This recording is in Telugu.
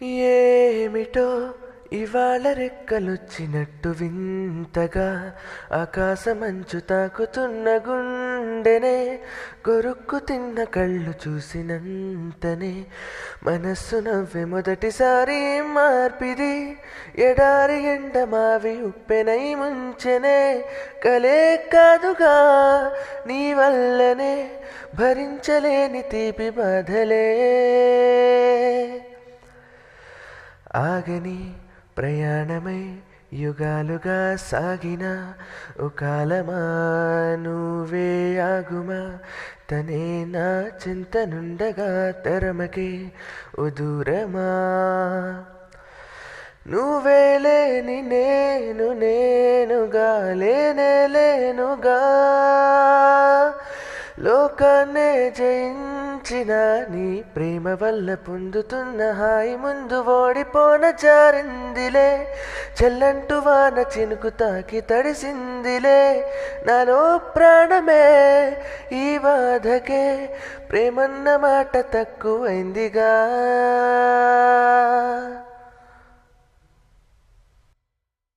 ఏమిటో ఇవాళ రెక్కలొచ్చినట్టు వింతగా ఆకాశమంచు తాకుతున్న గుండెనే కొరుక్కు తిన్న కళ్ళు చూసినంతనే మనస్సు నవ్వే మొదటిసారి మార్పిది ఎడారి ఎండ మావి ఉప్పెనై ముంచెనే కలే కాదుగా నీ వల్లనే భరించలేని తీపి బాధలే ఆగని ప్రయాణమై యుగాలుగా సాగిన ఓ కాలమా నువ్వే ఆగుమా తనే నా చింతనుండగా తరమకే ఓ దూరమా నువ్వే లేని నేనుగా లేనుగా లోకాన్నే జయించిన నీ ప్రేమ వల్ల పొందుతున్న హాయి ముందు ఓడిపోన జారిందిలే చెల్లంటు వాన చినుకు తాకి తడిసిందిలే నాలో ప్రాణమే ఈ బాధకే ప్రేమన్న మాట తక్కువైందిగా